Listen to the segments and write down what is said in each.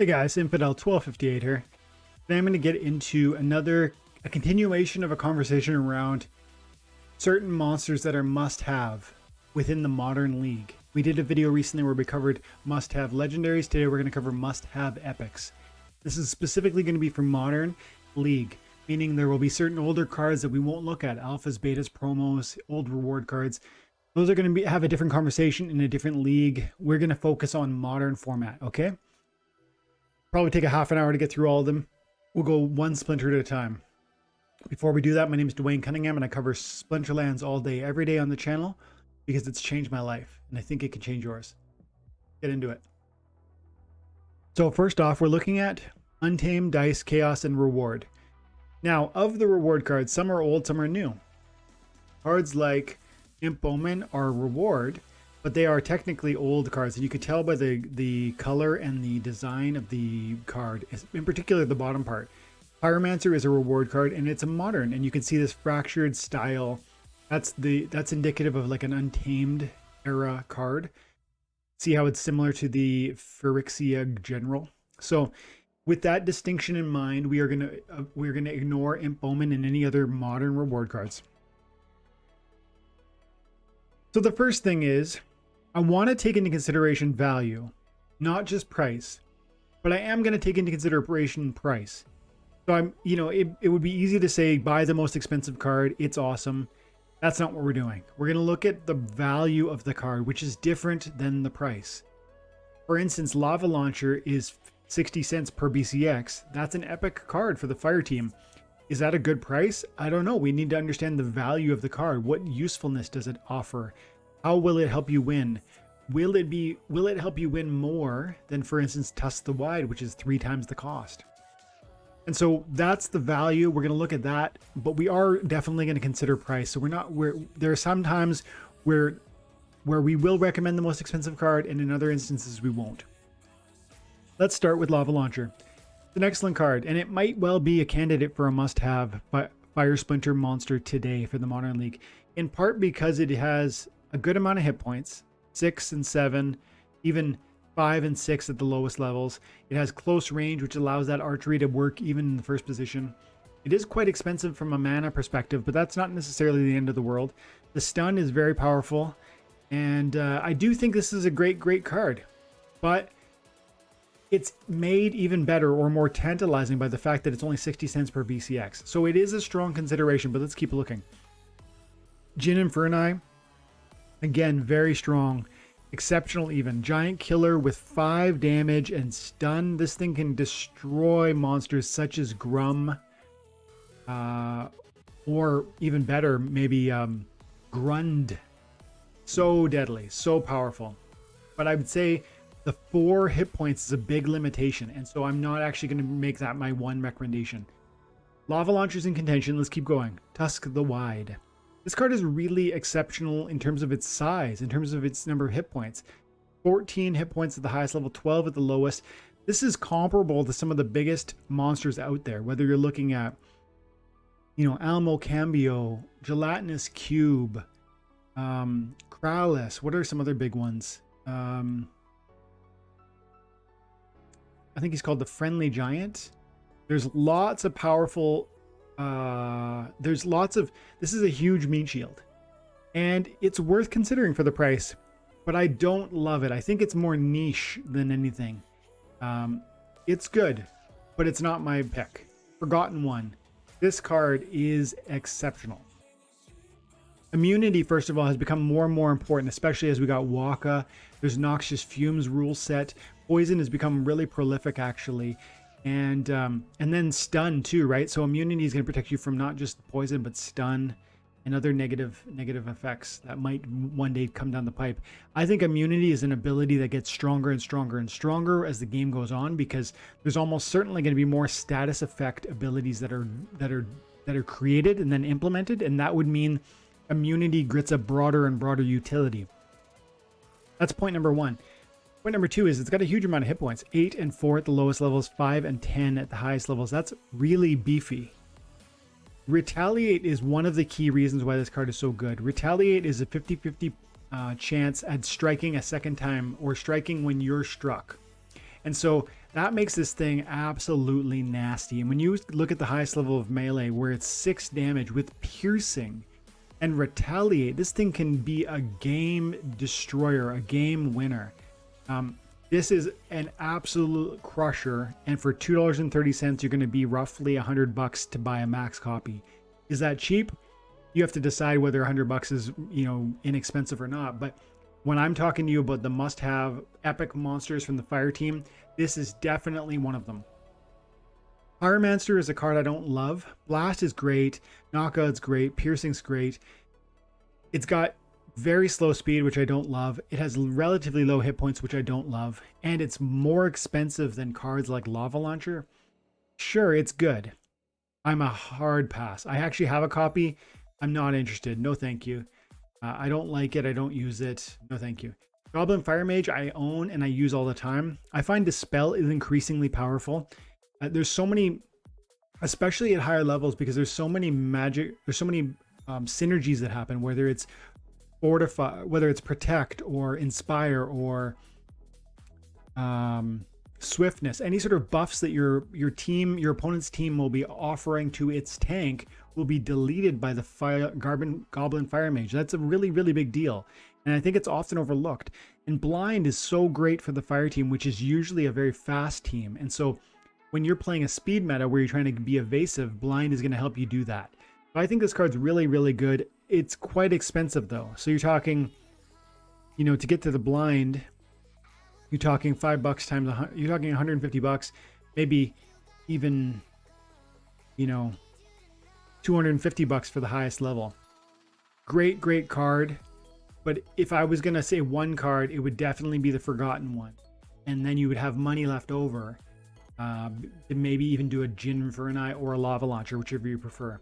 Hey guys, Infidel1258 here. Today I'm going to get into a continuation of a conversation around certain monsters that are must-have within the modern league. We did a video recently where we covered must-have legendaries. Today we're going to cover must-have epics. This is specifically going to be for modern league, meaning there will be certain older cards that we won't look at, alphas, betas, promos, old reward cards. Those are going to have a different conversation in a different league. We're going to focus on modern format, okay? Probably take a half an hour to get through all of them. We'll go one splinter at a time. Before we do that, my name is Dwayne Cunningham and I cover Splinterlands all day, every day on the channel because it's changed my life and I think it can change yours. Get into it. So first off, we're looking at Untamed, Dice, Chaos, and Reward. Now, of the reward cards, some are old, some are new. Cards like Imp Omen are reward, but they are technically old cards, and you could tell by the color and the design of the card, in particular the bottom part. Pyromancer is a reward card, and it's a modern, and you can see this fractured style. That's indicative of like an Untamed era card. See how it's similar to the Phyrexia General. So with that distinction in mind, we're gonna ignore Imp Omen and any other modern reward cards. So the first thing is, I want to take into consideration value, not just price, but I am going to take into consideration price. So it would be easy to say, buy the most expensive card. It's awesome. That's not what we're doing. We're going to look at the value of the card, which is different than the price. For instance, Lava Launcher is 60 cents per BCX. That's an epic card for the fire team. Is that a good price? I don't know. We need to understand the value of the card. What usefulness does it offer? How will it help you win? Will it help you win more than, for instance, Tusk the Wide, which is 3 times the cost? And so that's the value. We're going to look at that, but we are definitely going to consider price. So there are some times where we will recommend the most expensive card, and in other instances we won't. Let's start with Lava Launcher. It's an excellent card, and it might well be a candidate for a must-have Fire Splinter monster today for the Modern League, in part because it has a good amount of hit points, 6 and 7, even 5 and 6 at the lowest levels. It has close range, which allows that archery to work even in the first position. It is quite expensive from a mana perspective, but that's not necessarily the end of the world. The stun is very powerful, and I do think this is a great card, but it's made even better or more tantalizing by the fact that it's only 60 cents per BCX. So it is a strong consideration, but let's keep looking. Jin Inferni, again, very strong, exceptional even. Giant killer with 5 damage and stun. This thing can destroy monsters such as Grum, or even better, maybe Grund. So deadly, so powerful. But I would say the 4 hit points is a big limitation, and so I'm not actually going to make that my one recommendation. Lava Launcher's in contention. Let's keep going. Tusk the Wide. This card is really exceptional in terms of its size, in terms of its number of hit points. 14 hit points at the highest level, 12 at the lowest. This is comparable to some of the biggest monsters out there, whether you're looking at, Alamo Cambio, Gelatinous Cube, Kralis. What are some other big ones? I think he's called the Friendly Giant. There's lots of powerful, this is a huge meat shield, and it's worth considering for the price, but I don't love it. I think it's more niche than anything. It's good, but it's not my pick. Forgotten One. This card is exceptional. Immunity, first of all, has become more and more important, especially as we got Waka. There's Noxious Fumes rule set. Poison has become really prolific, actually. And then stun too, right? So immunity is going to protect you from not just poison, but stun and other negative effects that might one day come down the pipe. I think immunity is an ability that gets stronger and stronger and stronger as the game goes on, because there's almost certainly going to be more status effect abilities that are created and then implemented, and that would mean immunity gets a broader and broader utility. That's point number 1. Point number 2 is it's got a huge amount of hit points. 8 and 4 at the lowest levels, 5 and 10 at the highest levels. That's really beefy. Retaliate is one of the key reasons why this card is so good. Retaliate is a 50-50 chance at striking a second time, or striking when you're struck. And so That makes this thing absolutely nasty. And when you look at the highest level of melee, where it's 6 damage with piercing and retaliate, this thing can be a game destroyer, a game winner. This is an absolute crusher, and for $2.30, you're going to be roughly $100 to buy a max copy. Is that cheap? You have to decide whether $100 is, inexpensive or not. But when I'm talking to you about the must-have epic monsters from the fire team, this is definitely one of them. Pyromancer is a card I don't love. Blast is great. Knockout's great. Piercing's great. It's got very slow speed, which I don't love. It has relatively low hit points, which I don't love. And it's more expensive than cards like Lava Launcher. Sure, it's good. I'm a hard pass. I actually have a copy. I'm not interested. No, thank you. I don't like it. I don't use it. No, thank you. Goblin Fire Mage I own and I use all the time. I find Dispel is increasingly powerful. There's so many, especially at higher levels, because there's so many magic, there's so many synergies that happen, whether it's Fortify, whether it's Protect or Inspire or Swiftness, any sort of buffs that your opponent's team will be offering to its tank will be deleted by the Goblin Fire Mage. That's a really, really big deal. And I think it's often overlooked. And Blind is so great for the fire team, which is usually a very fast team. And so when you're playing a speed meta where you're trying to be evasive, Blind is going to help you do that. So I think this card's really, really good. It's quite expensive though. So you're talking, to get to the Blind, you're talking $5 times, you're talking $150, maybe even, $250 for the highest level. Great, great card. But if I was going to say one card, it would definitely be the Forgotten One. And then you would have money left over to maybe even do a Djinn for an Eye or a Lava Launcher, whichever you prefer.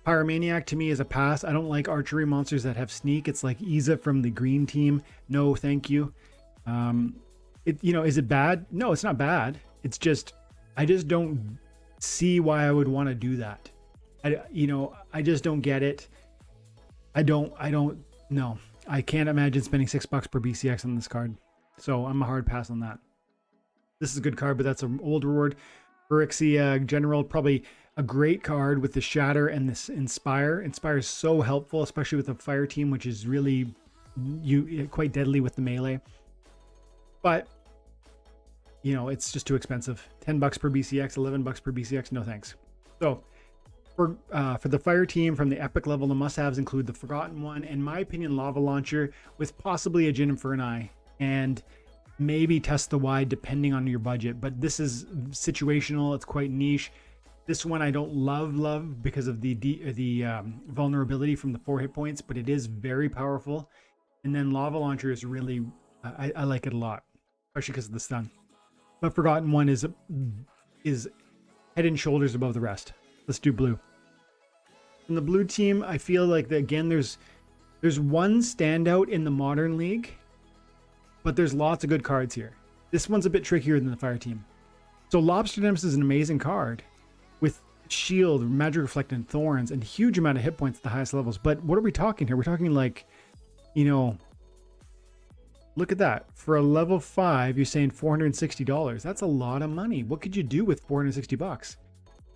Pyromaniac to me is a pass. I don't like archery monsters that have sneak. It's like Iza from the green team. No, thank you. Is it bad? No, it's not bad. It's just, I just don't see why I would want to do that. I just don't get it. I don't know. I can't imagine spending $6 per BCX on this card. So I'm a hard pass on that. This is a good card, but that's an old reward. Pyrexia General, probably a great card with the Shatter and this Inspire. Inspire is so helpful, especially with the fire team, which is really quite deadly with the melee. But, it's just too expensive. $10 per BCX, $11 per BCX, no thanks. So for the fire team from the epic level, the must-haves include the Forgotten One, and in my opinion, Lava Launcher, with possibly a Djinn for an Eye, and maybe Test the Wide depending on your budget. But this is situational. It's quite niche. This one I don't love because of the vulnerability from the 4 hit points, but it is very powerful. And then Lava Launcher is really, I like it a lot, especially because of the stun. But Forgotten One is head and shoulders above the rest. Let's do blue. In the blue team, I feel like again there's one standout in the Modern League, but there's lots of good cards here. This one's a bit trickier than the fire team. So Lobster Nemesis is an amazing card with Shield, Magic Reflect, and Thorns, and huge amount of hit points at the highest levels. But what are we talking here? We're talking like, look at that. For a level 5, you're saying $460. That's a lot of money. What could you do with $460?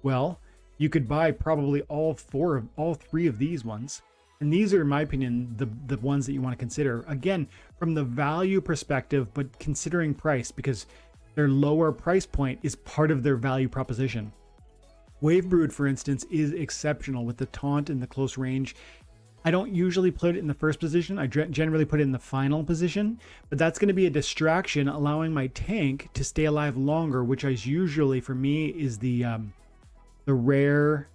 Well, you could buy probably all 3 of these ones. And these are, in my opinion, the ones that you want to consider. Again, from the value perspective, but considering price, because their lower price point is part of their value proposition. Wave Brood, for instance, is exceptional with the taunt and the close range. I don't usually put it in the first position. I generally put it in the final position, but that's going to be a distraction, allowing my tank to stay alive longer, which is usually, for me, is the rare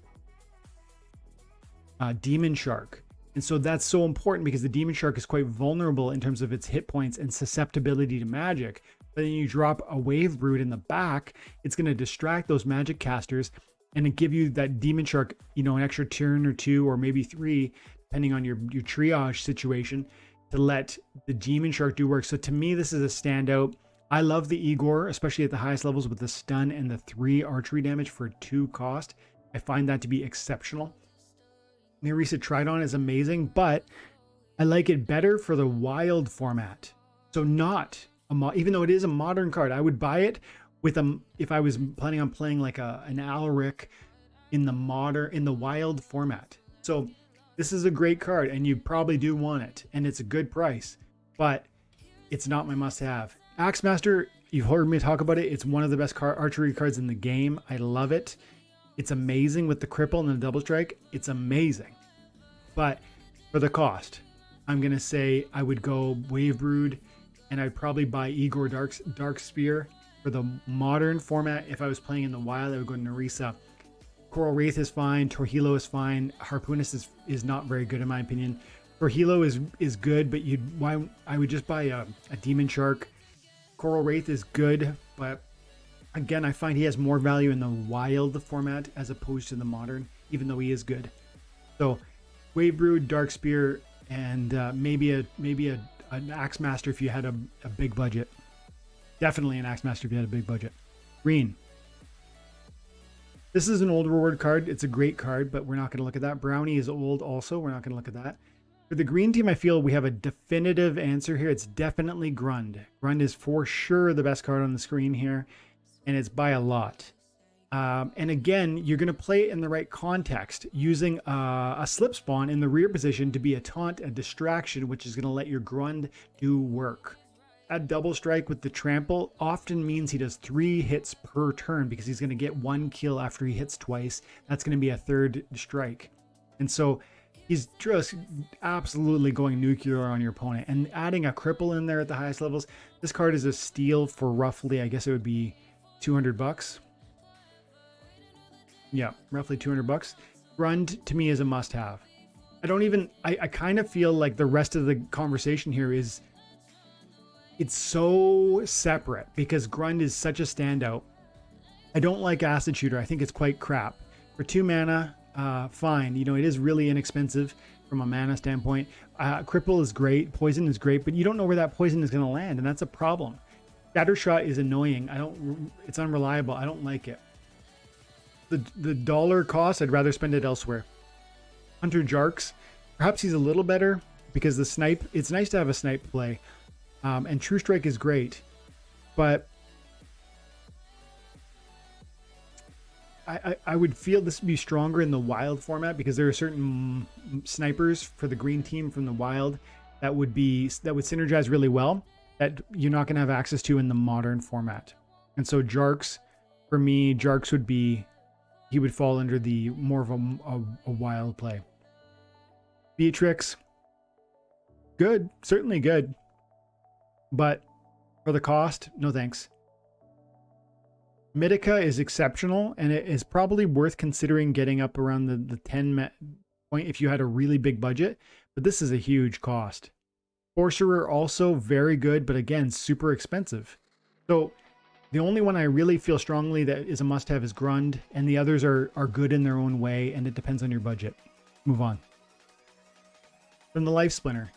Demon Shark. And so that's so important because the Demon Shark is quite vulnerable in terms of its hit points and susceptibility to magic. But then you drop a Wave Brood in the back, it's going to distract those magic casters and give you that Demon Shark, an extra turn or 2 or maybe 3, depending on your triage situation, to let the Demon Shark do work. So to me, this is a standout. I love the Igor, especially at the highest levels with the stun and the 3 archery damage for 2 cost. I find that to be exceptional. Nerissa Tridon is amazing, but I like it better for the wild format. So not, even though it is a modern card, I would buy it with if I was planning on playing like an Alaric in the wild format. So this is a great card, and you probably do want it, and it's a good price, but it's not my must-have. Axemaster, you've heard me talk about it. It's one of the best archery cards in the game. I love it. It's amazing with the cripple and the double strike. It's amazing. But for the cost, I'm going to say I would go Wave Brood, and I'd probably buy Igor Dark Spear. For the modern format, if I was playing in the wild, I would go Nerissa. Coral Wraith is fine. Torhilo is fine. Harpoonist is not very good in my opinion. Torhilo is good, but I would just buy a Demon Shark. Coral Wraith is good, but again, I find he has more value in the wild format as opposed to the modern, even though he is good. So Wave Brood, Dark Spear, and maybe an Axemaster if you had a big budget. Definitely an Axemaster if you had a big budget. Green. This is an old reward card. It's a great card, but we're not going to look at that. Brownie is old also. We're not going to look at that. For the green team, I feel we have a definitive answer here. It's definitely Grund. Grund is for sure the best card on the screen here, and it's by a lot. And again, you're going to play it in the right context, using a slip spawn in the rear position to be a taunt, a distraction, which is going to let your Grund do work. That double strike with the trample often means he does 3 hits per turn because he's going to get 1 kill after he hits twice. That's going to be a 3rd strike. And so he's just absolutely going nuclear on your opponent. And adding a cripple in there at the highest levels, this card is a steal for roughly, I guess it would be $200. Yeah, roughly $200. Grund to me is a must-have. I kind of feel like the rest of the conversation here is, it's so separate because Grund is such a standout. I don't like Acid Shooter. I think it's quite crap. For 2 mana, fine. You know, it is really inexpensive from a mana standpoint. Cripple is great. Poison is great, but you don't know where that poison is going to land, and that's a problem. Scattershot is annoying. It's unreliable. I don't like it. The dollar cost, I'd rather spend it elsewhere. Hunter Jarks, perhaps he's a little better because the snipe, it's nice to have a snipe play. And True Strike is great, but I would feel this would be stronger in the wild format because there are certain snipers for the green team from the wild that would synergize really well that you're not going to have access to in the modern format. And so Jarks, for me, Jarks he would fall under the more of a wild play. Beatrix, good, certainly good. But for the cost, no thanks. Mythica is exceptional, and it is probably worth considering getting up around the 10 point if you had a really big budget, but this is a huge cost. Sorcerer also very good, but again, super expensive. So the only one I really feel strongly that is a must-have is Grund, and the others are good in their own way, and it depends on your budget. Move on. Then the Life Splinter.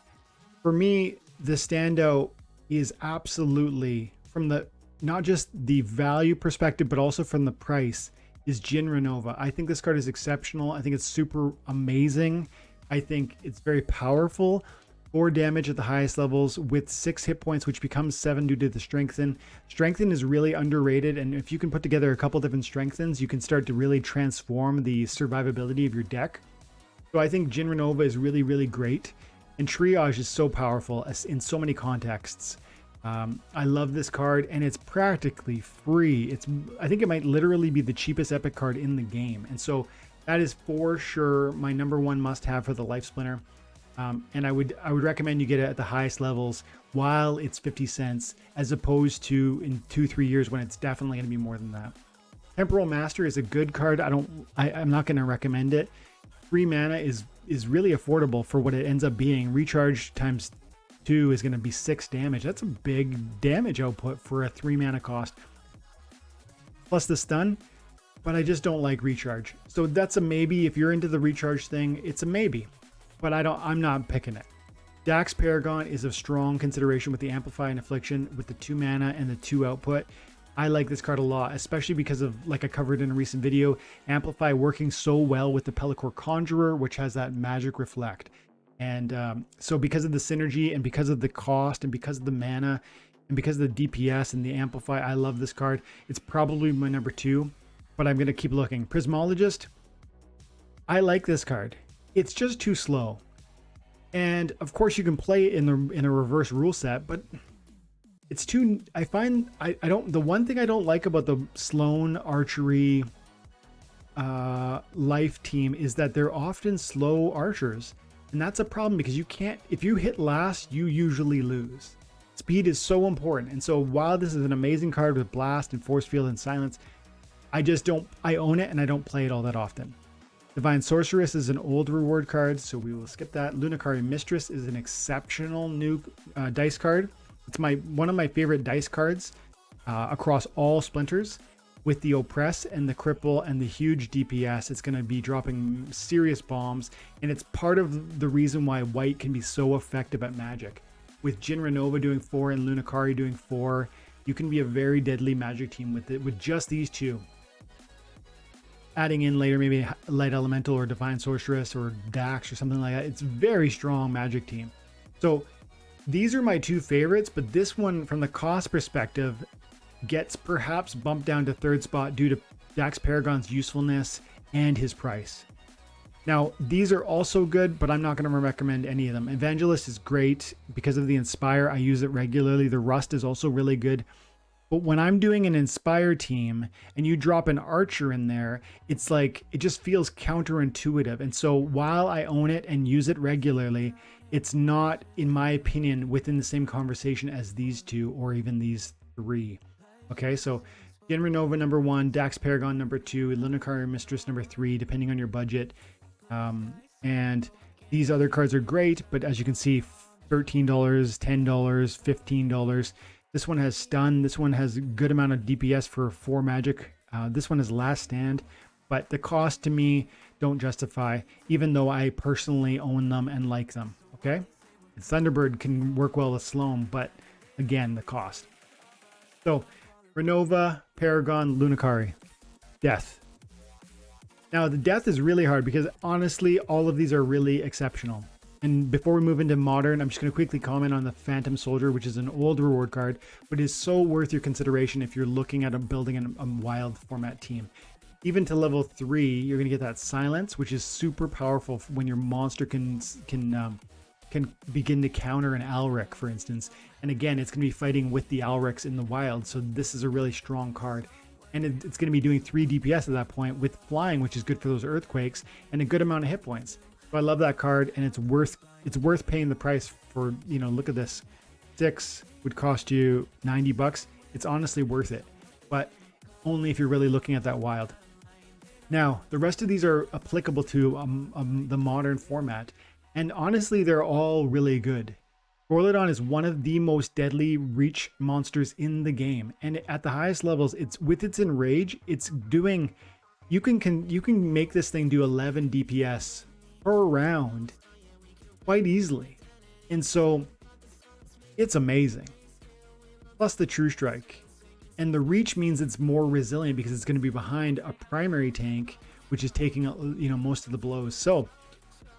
For me, the standout is absolutely, from the not just the value perspective, but also from the price, is Jin Renova. I think this card is exceptional. I think it's super amazing. I think it's very powerful. 4 damage at the highest levels with 6 hit points, which becomes 7 due to the Strengthen. Strengthen is really underrated, and if you can put together a couple different Strengthens, you can start to really transform the survivability of your deck. So I think Jin Renova is really, really great. And Triage is so powerful in so many contexts. I love this card, and it's practically free. I think it might literally be the cheapest epic card in the game. And so that is for sure my #1 must-have for the Life Splinter. And I would recommend you get it at the highest levels while it's 50 cents, as opposed to in 2-3 years when it's definitely going to be more than that. Temporal Master is a good card. I'm not going to recommend it. 3 mana is really affordable for what it ends up being. Recharge times 2 is going to be 6 damage. That's a big damage output for a 3 mana cost. Plus the stun, but I just don't like recharge. So that's a maybe. If you're into the recharge thing, it's a maybe, but I'm not picking it. Dax Paragon is a strong consideration with the Amplify and Affliction with the 2 mana and the 2 output. I like this card a lot, especially because of, like I covered in a recent video, Amplify working so well with the Pelacor Conjurer, which has that Magic Reflect. And so because of the synergy and because of the cost and because of the mana, And because of the DPS and the Amplify, I love this card. It's probably my number 2, but I'm going to keep looking. Prismologist, I like this card. It's just too slow. And of course you can play it in a reverse rule set, but it's too, I find, I don't, the one thing I don't like about the Sloan Archery life team is that they're often slow archers. And that's a problem because you can't, if you hit last, you usually lose. Speed is so important. And so while this is an amazing card with Blast and Force Field and Silence, I just don't, I own it and I don't play it all that often. Divine Sorceress is an old reward card, so we will skip that. Lunacari Mistress is an exceptional new dice card. It's one of my favorite dice cards across all splinters. With the Oppress and the Cripple and the huge DPS, it's going to be dropping serious bombs, and it's part of the reason why white can be so effective at Magic. With Jin Renova doing 4 and Lunacari doing 4, you can be a very deadly Magic team with just these two. Adding in later maybe Light Elemental or Divine Sorceress or Dax or something like that, it's a very strong Magic team. So these are my 2 favorites, but this one from the cost perspective gets perhaps bumped down to 3rd spot due to Dax Paragon's usefulness and his price. Now, these are also good, but I'm not going to recommend any of them. Evangelist is great because of the Inspire. I use it regularly. The Rust is also really good. But when I'm doing an Inspire team and you drop an Archer in there, it's like, it just feels counterintuitive. And so while I own it and use it regularly, it's not, in my opinion, within the same conversation as these 2 or even these 3. Okay, so Jin Renova number 1, Dax Paragon number 2, Lunacari Mistress number 3, depending on your budget. And these other cards are great, but as you can see, $13, $10, $15. This one has stun. This one has a good amount of DPS for 4 magic. This one is Last Stand, but the cost to me don't justify, even though I personally own them and like them. Okay, and Thunderbird can work well with Sloan, but again, the cost. So Renova, Paragon, Lunacari, Death. Now the Death is really hard because honestly, all of these are really exceptional. And before we move into Modern, I'm just going to quickly comment on the Phantom Soldier, which is an old reward card, but is so worth your consideration if you're looking at building a wild format team. Even to level 3, you're going to get that Silence, which is super powerful when your monster can begin to counter an Alric, for instance. And again, it's going to be fighting with the Alrics in the wild, so this is a really strong card. And it's going to be doing 3 DPS at that point with flying, which is good for those earthquakes, and a good amount of hit points. So I love that card, and it's worth paying the price for, you know, look at this. 6 would cost you $90. It's honestly worth it, but only if you're really looking at that wild. Now, the rest of these are applicable to the Modern format, and honestly, they're all really good. Gorlodon is one of the most deadly reach monsters in the game, and at the highest levels, it's with its Enrage, it's doing, you can make this thing do 11 DPS per round quite easily, and so it's amazing. Plus the True Strike, and the reach means it's more resilient because it's going to be behind a primary tank, which is taking, you know, most of the blows. So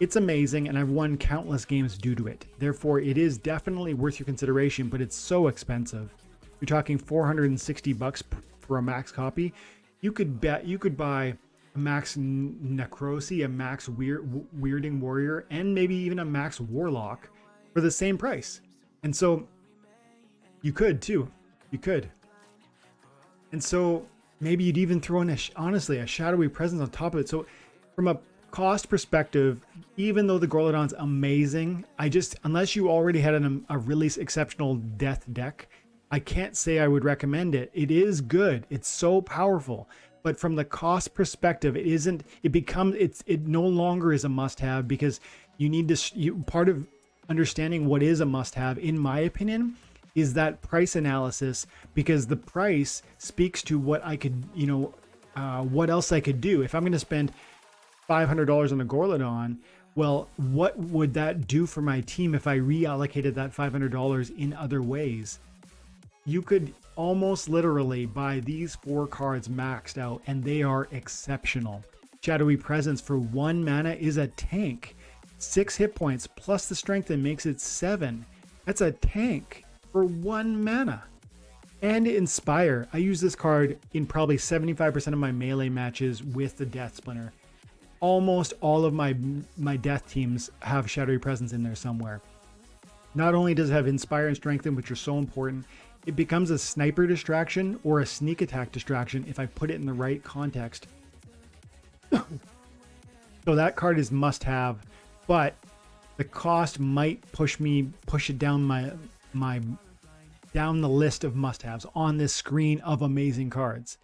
it's amazing, and I've won countless games due to it. Therefore, it is definitely worth your consideration, but it's so expensive. You're talking $460 for a max copy. You could buy a max Necrosi, a max Weirding Warrior, and maybe even a max Warlock for the same price. And so you could too. You could. And so maybe you'd even throw in honestly a Shadowy Presence on top of it. So from a cost perspective, even though the Gorlodon's amazing, unless you already had a really exceptional Death deck, I can't say I would recommend it. It is good. It's so powerful. But from the cost perspective, it no longer is a must-have, because you need to, part of understanding what is a must-have, in my opinion, is that price analysis, because the price speaks to what I could, what else I could do. If I'm going to spend $500 on a Gorlodon, well, what would that do for my team if I reallocated that $500 in other ways? You could almost literally buy these 4 cards maxed out, and they are exceptional. Shadowy Presence for 1 mana is a tank. 6 hit points plus the strength that makes it 7. That's a tank. for 1 mana. And Inspire. I use this card in probably 75% of my melee matches with the Death Splinter. Almost all of my death teams have Shadowy Presence in there somewhere. Not only does it have Inspire and Strengthen, which are so important, it becomes a sniper distraction or a sneak attack distraction if I put it in the right context. So that card is must have, but the cost might push it down down the list of must-haves on this screen of amazing cards.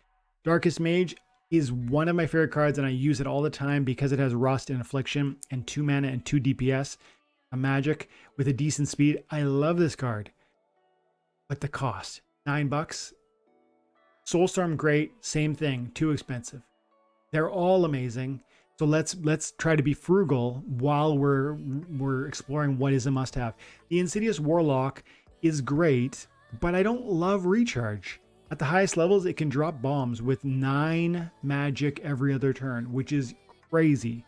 Darkest Mage is one of my favorite cards, and I use it all the time because it has Rust and Affliction and 2 mana and 2 DPS, a magic with a decent speed. I love this card, but the cost, $9. Soulstorm, great, same thing, too expensive. They're all amazing. So let's try to be frugal while we're exploring what is a must-have. The Insidious Warlock is great, but I don't love recharge. At the highest levels, it can drop bombs with 9 magic every other turn, which is crazy.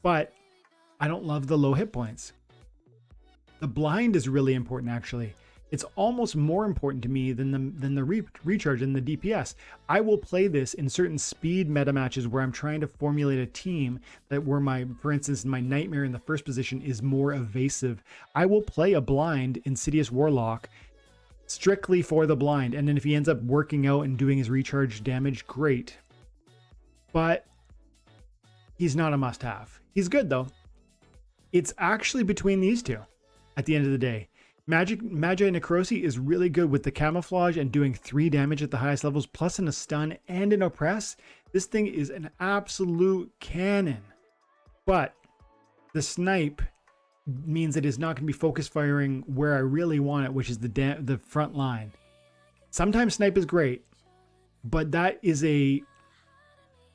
But I don't love the low hit points. The blind is really important, actually. It's almost more important to me than the recharge and the DPS. I will play this in certain speed meta matches where I'm trying to formulate a team that where for instance, my Nightmare in the first position is more evasive. I will play a blind Insidious Warlock strictly for the blind. And then if he ends up working out and doing his recharge damage, great. But he's not a must-have. He's good though. It's actually between these two at the end of the day. Magi Necrosi is really good with the camouflage and doing 3 damage at the highest levels, plus in a stun and an oppress. This thing is an absolute cannon. But the snipe means it is not going to be focus firing where I really want it, which is the front line. Sometimes snipe is great, but that is a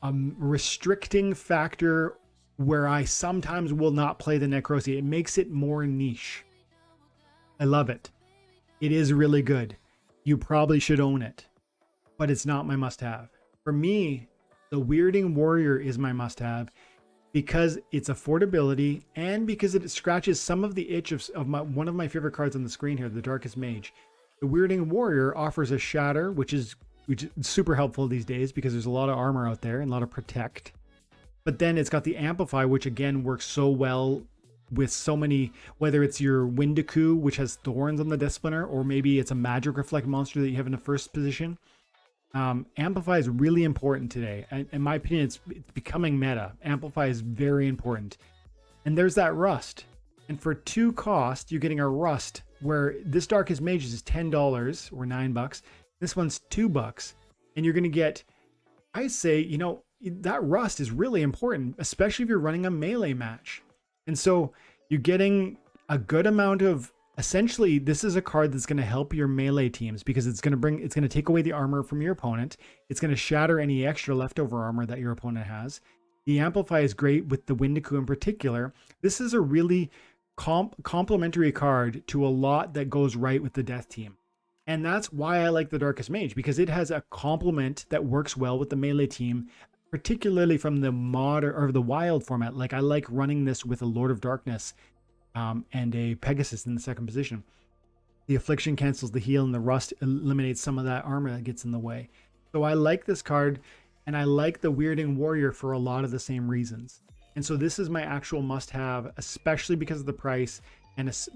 restricting factor where I sometimes will not play the Necrosi. It makes it more niche. I love it. It is really good. You probably should own it, but it's not my must-have. For me, the Weirding Warrior is my must-have because it's affordability and because it scratches some of the itch of one of my favorite cards on the screen here, the Darkest Mage. The Weirding Warrior offers a Shatter, which is super helpful these days because there's a lot of armor out there and a lot of protect. But then it's got the Amplify, which again works so well with so many, whether it's your Windiku, which has thorns on the Death Splinter, or maybe it's a Magic Reflect monster that you have in the first position. Amplify is really important today. In my opinion, it's becoming meta. Amplify is very important. And there's that Rust. And for 2 cost, you're getting a Rust, where this Darkest Mage is $10 or $9. This one's $2. And you're going to get, I say, that Rust is really important, especially if you're running a melee match. And so you're getting a good amount of, essentially, this is a card that's going to help your melee teams because it's going to take away the armor from your opponent. It's going to shatter any extra leftover armor that your opponent has. The Amplify is great with the Windiku in particular. This is a really complementary card to a lot that goes right with the death team. And that's why I like the Darkest Mage, because it has a complement that works well with the melee team, particularly from the mod or the wild format. Like I like running this with a Lord of Darkness and a Pegasus in the second position. The Affliction cancels the heal and the Rust eliminates some of that armor that gets in the way. So I like this card and I like the Weirding Warrior for a lot of the same reasons. And so this is my actual must-have, especially because of the price,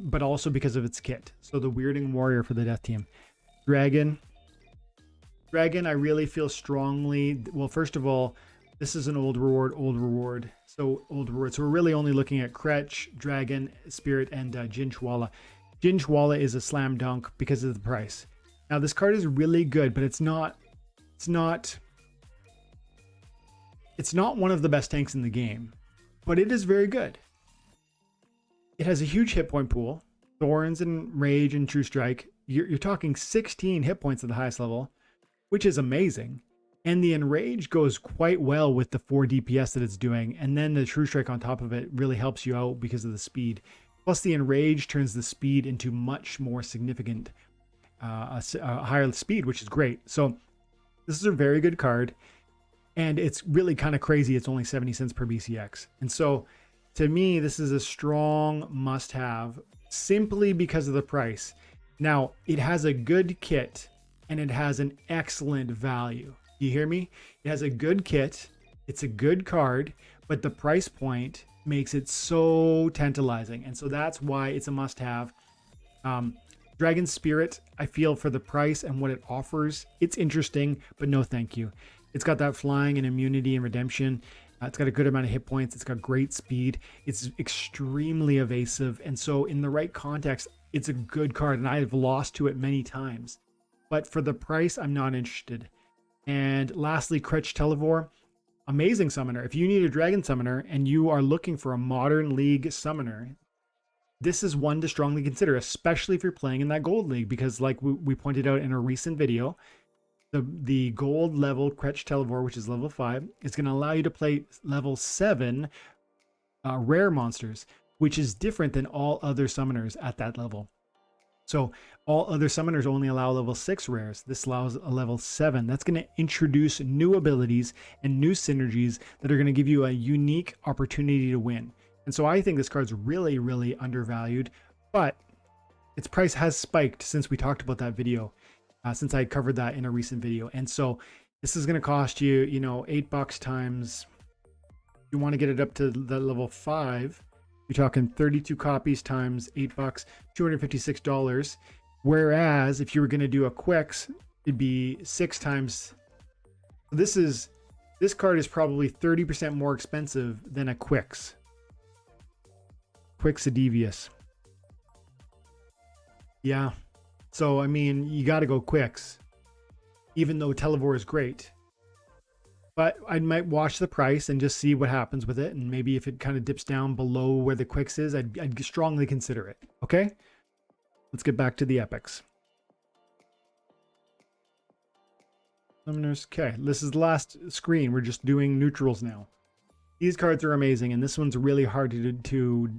but also because of its kit. So the Weirding Warrior for the death team. Dragon, I really feel strongly. Well, first of all, this is an old reward. So old reward. So we're really only looking at Kretch, Dragon, Spirit, and Jinchwalla. Jinchwalla is a slam dunk because of the price. Now this card is really good, but it's not one of the best tanks in the game, but it is very good. It has a huge hit point pool, Thorns and Rage and True Strike. You're talking 16 hit points at the highest level, which is amazing. And the Enrage goes quite well with the 4 DPS that it's doing. And then the True Strike on top of it really helps you out because of the speed. Plus the Enrage turns the speed into much more significant, higher speed, which is great. So this is a very good card. And it's really kind of crazy. It's only 70 cents per BCX. And so to me, this is a strong must-have simply because of the price. Now, it has a good kit and it has an excellent value. You hear me? It has a good kit, it's a good card, but the price point makes it so tantalizing. And so that's why it's a must have. Dragon Spirit, I feel for the price and what it offers, it's interesting, but no thank you. It's got that flying and immunity and redemption. It's got a good amount of hit points. It's got great speed. It's extremely evasive. And so in the right context, it's a good card. And I have lost to it many times. But for the price, I'm not interested. And lastly, Kretch Televor, amazing summoner. If you need a dragon summoner and you are looking for a modern league summoner, this is one to strongly consider, especially if you're playing in that gold league, because like we pointed out in a recent video, the gold level Kretch Televor, which is level 5, is going to allow you to play level 7 rare monsters, which is different than all other summoners at that level. So all other summoners only allow level 6 rares. This allows a level 7. That's going to introduce new abilities and new synergies that are going to give you a unique opportunity to win. And so I think this card's really, really undervalued, but its price has spiked since we talked about that video, since I covered that in a recent video. And so this is going to cost you, you know, $8 times, if you want to get it up to the level 5, you're talking 32 copies times $8, $256. Whereas if you were going to do a Quicks, it'd be 6 times. This card is probably 30% more expensive than a Quicks. Quixodevious. Yeah. So, I mean, you got to go Quicks, even though Televor is great. But I might watch the price and just see what happens with it. And maybe if it kind of dips down below where the Quicks is, I'd strongly consider it. Okay? Let's get back to the epics. Summoners. Okay, this is the last screen. We're just doing neutrals now. These cards are amazing, and this one's really hard to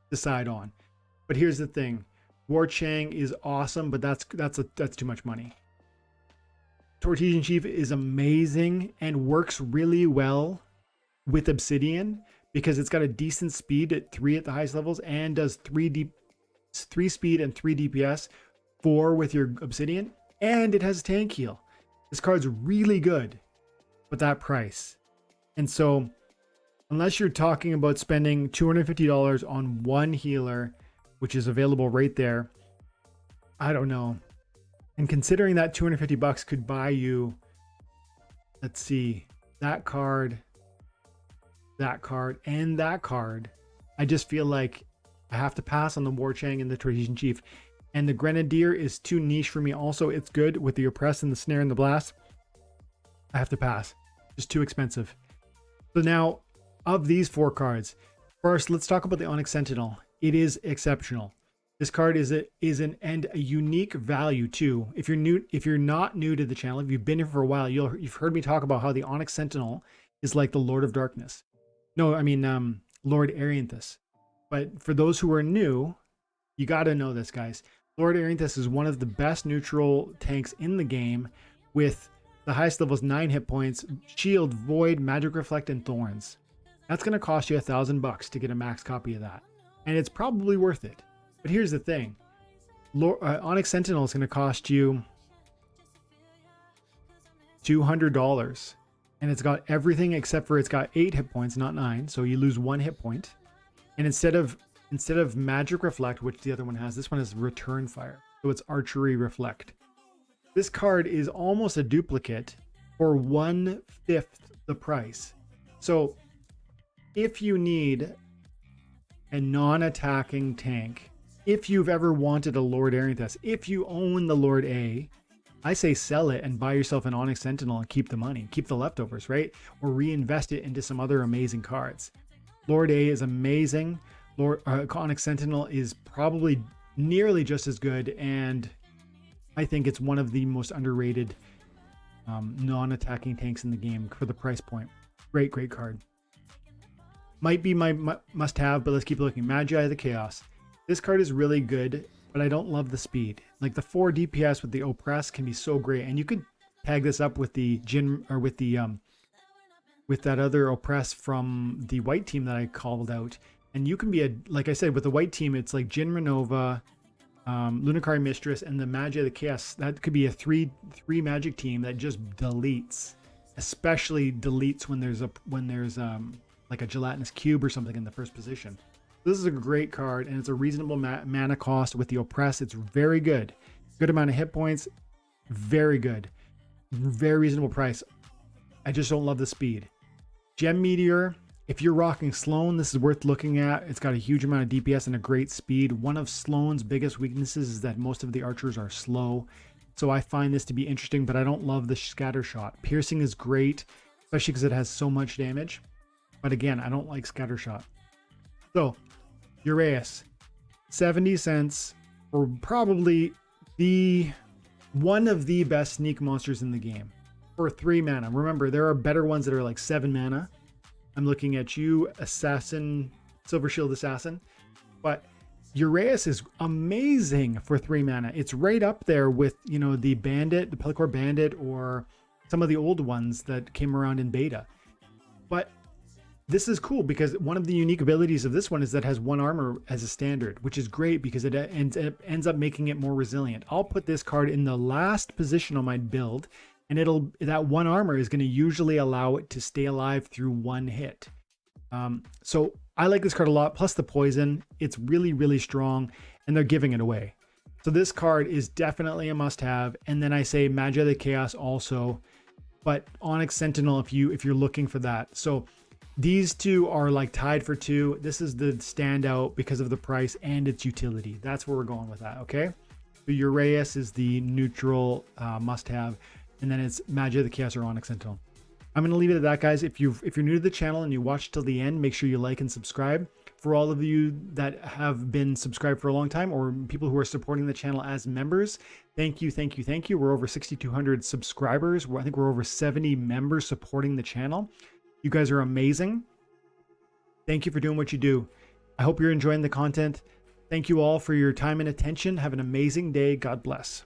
decide on. But here's the thing. War Chang is awesome, but that's too much money. Tortesian Chief is amazing and works really well with Obsidian because it's got a decent speed at 3 at the highest levels and does 3 speed and 3 DPS, 4 with your Obsidian, and it has a tank heal. This card's really good, but that price. And so unless you're talking about spending $250 on one healer, which is available right there, I don't know. And considering that $250 could buy you, let's see, that card, and that card, I just feel like I have to pass on the War Chang and the Tortesian Chief. And the Grenadier is too niche for me. Also, it's good with the Oppress and the Snare and the Blast. I have to pass. Just too expensive. So now, of these 4 cards, first, let's talk about the Onyx Sentinel. It is exceptional. This card is a unique value too. If you're not new to the channel, if you've been here for a while, you've heard me talk about how the Onyx Sentinel is like the Lord of Darkness. No, I mean Lord Arianthus. But for those who are new, you got to know this, guys. Lord Arianthus is one of the best neutral tanks in the game, with the highest levels 9 hit points, Shield, Void, Magic Reflect, and Thorns. That's going to cost you $1,000 to get a max copy of that, and it's probably worth it. But here's the thing. Onyx Sentinel is going to cost you $200. And it's got everything except for it's got 8 hit points, not 9. So you lose 1 hit point. And instead of Magic Reflect, which the other one has, this one has Return Fire. So it's Archery Reflect. This card is almost a duplicate for 1/5 the price. So if you need a non-attacking tank, if you've ever wanted a Lord Arianthus, if you own the Lord A, I say sell it and buy yourself an Onyx Sentinel and keep the money, keep the leftovers, right? Or reinvest it into some other amazing cards. Lord A is amazing. Onyx Sentinel is probably nearly just as good, and I think it's one of the most underrated non-attacking tanks in the game for the price point. Great card. Might be my must-have, but let's keep looking. Magi the Chaos. This card is really good, but I don't love the speed. Like the 4 DPS with the Oppress can be so great, and you could tag this up with the Jin, or with the with that other Oppress from the white team that I called out, and you can be like I said, with the white team, it's like Jin Renova, Lunacari Mistress, and the Magi of the Chaos. That could be a three magic team that just deletes, especially deletes when there's like a gelatinous cube or something in the first position. This is a great card, and it's a reasonable mana cost with the Oppress. It's very good. Good amount of hit points. Very good. Very reasonable price. I just don't love the speed. Gem Meteor. If you're rocking Sloan, this is worth looking at. It's got a huge amount of DPS and a great speed. One of Sloan's biggest weaknesses is that most of the archers are slow. So I find this to be interesting, but I don't love the scatter shot. Piercing is great, especially because it has so much damage. But again, I don't like scatter shot. So, Uraeus, 70 cents for probably one of the best sneak monsters in the game for 3 mana. Remember, there are better ones that are like 7 mana. I'm looking at you, Assassin, Silver Shield Assassin. But Uraeus is amazing for 3 mana. It's right up there with, you know, the Bandit, the Pellicor Bandit, or some of the old ones that came around in beta. But this is cool because one of the unique abilities of this one is that it has 1 armor as a standard, which is great because it ends up making it more resilient. I'll put this card in the last position on my build, and that 1 armor is going to usually allow it to stay alive through 1 hit. So I like this card a lot. Plus the poison, it's really, really strong, and they're giving it away. So this card is definitely a must-have. And then I say Magi of the Chaos also, but Onyx Sentinel if you're looking for that. So these two are like tied for 2. This is the standout because of the price and its utility. That's where we're going with that. Okay. So Uraeus is the neutral must-have. And then it's Magi of the Chaos or Onyx Sentinel. I'm going to leave it at that, guys. If you're new to the channel and you watch till the end, make sure you like and subscribe. For all of you that have been subscribed for a long time, or people who are supporting the channel as members, thank you, thank you, thank you. We're over 6,200 subscribers. I think we're over 70 members supporting the channel. You guys are amazing. Thank you for doing what you do. I hope you're enjoying the content. Thank you all for your time and attention. Have an amazing day. God bless.